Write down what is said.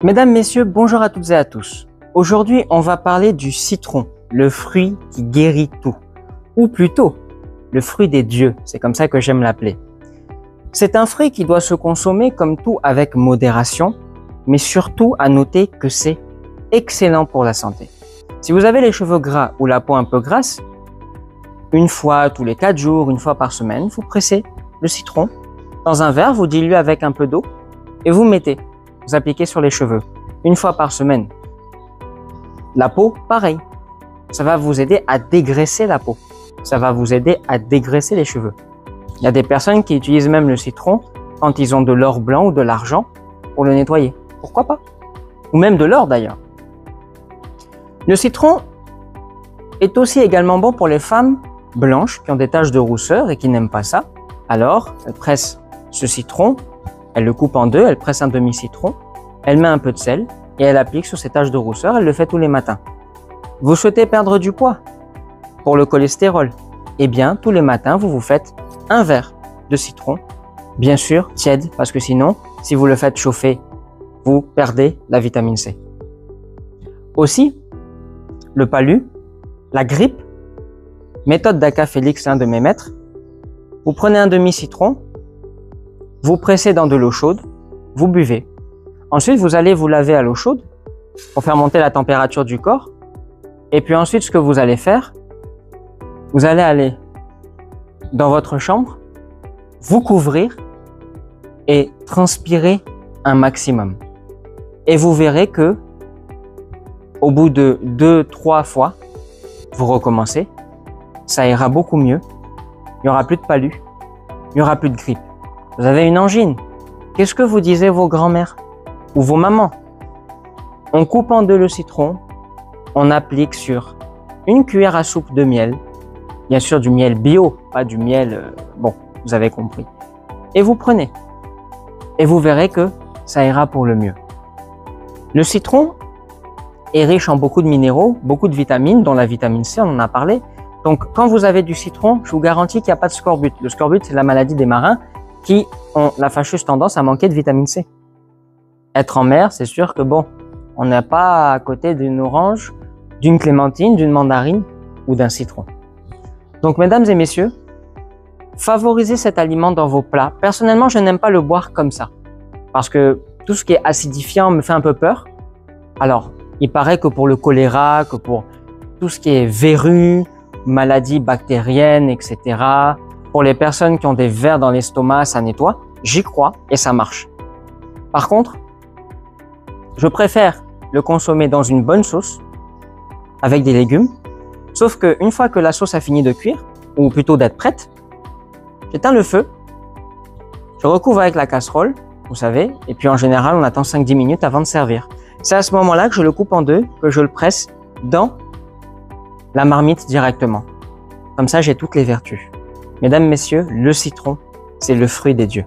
Mesdames, Messieurs, bonjour à toutes et à tous. Aujourd'hui, on va parler du citron, le fruit qui guérit tout. Ou plutôt, le fruit des dieux, c'est comme ça que j'aime l'appeler. C'est un fruit qui doit se consommer comme tout avec modération, mais surtout à noter que c'est excellent pour la santé. Si vous avez les cheveux gras ou la peau un peu grasse, une fois tous les 4 jours, une fois par semaine, vous pressez le citron dans un verre, vous diluez avec un peu d'eau et vous mettez. Vous appliquez sur les cheveux une fois par semaine. La peau, pareil. Ça va vous aider à dégraisser la peau. Ça va vous aider à dégraisser les cheveux. Il y a des personnes qui utilisent même le citron quand ils ont de l'or blanc ou de l'argent pour le nettoyer. Pourquoi pas? Ou même de l'or d'ailleurs. Le citron est aussi également bon pour les femmes blanches qui ont des taches de rousseur et qui n'aiment pas ça. Alors, elles pressent ce citron, elle le coupe en deux, elle presse un demi-citron, elle met un peu de sel et elle applique sur ses taches de rousseur, elle le fait tous les matins. Vous souhaitez perdre du poids pour le cholestérol? Eh bien, tous les matins, vous vous faites un verre de citron, bien sûr tiède, parce que sinon, si vous le faites chauffer, vous perdez la vitamine C. Aussi, le palu, la grippe, méthode d'Aka Félix, l'un de mes maîtres, vous prenez un demi-citron, vous pressez dans de l'eau chaude, vous buvez. Ensuite, vous allez vous laver à l'eau chaude pour faire monter la température du corps. Et puis ensuite, ce que vous allez faire, vous allez aller dans votre chambre, vous couvrir et transpirer un maximum. Et vous verrez que au bout de 2-3 fois, vous recommencez, ça ira beaucoup mieux. Il n'y aura plus de palu, il n'y aura plus de grippe. Vous avez une angine. Qu'est-ce que vous disaient vos grands-mères ou vos mamans? On coupe en deux le citron, on applique sur une cuillère à soupe de miel, bien sûr du miel bio, pas du miel, bon, vous avez compris. Et vous prenez. Et vous verrez que ça ira pour le mieux. Le citron est riche en beaucoup de minéraux, beaucoup de vitamines, dont la vitamine C, on en a parlé. Donc, quand vous avez du citron, je vous garantis qu'il n'y a pas de scorbut. Le scorbut, c'est la maladie des marins qui ont la fâcheuse tendance à manquer de vitamine C. Être en mer, c'est sûr que bon, on n'est pas à côté d'une orange, d'une clémentine, d'une mandarine ou d'un citron. Donc, mesdames et messieurs, favorisez cet aliment dans vos plats. Personnellement, je n'aime pas le boire comme ça parce que tout ce qui est acidifiant me fait un peu peur. Alors, il paraît que pour le choléra, que pour tout ce qui est verrues, maladies bactériennes, etc., pour les personnes qui ont des vers dans l'estomac, ça nettoie. J'y crois et ça marche. Par contre, je préfère le consommer dans une bonne sauce avec des légumes. Sauf qu'une fois que la sauce a fini de cuire, ou plutôt d'être prête, j'éteins le feu, je recouvre avec la casserole, vous savez, et puis en général, on attend 5-10 minutes avant de servir. C'est à ce moment-là que je le coupe en deux, que je le presse dans la marmite directement. Comme ça, j'ai toutes les vertus. Mesdames, Messieurs, le citron, c'est le fruit des dieux.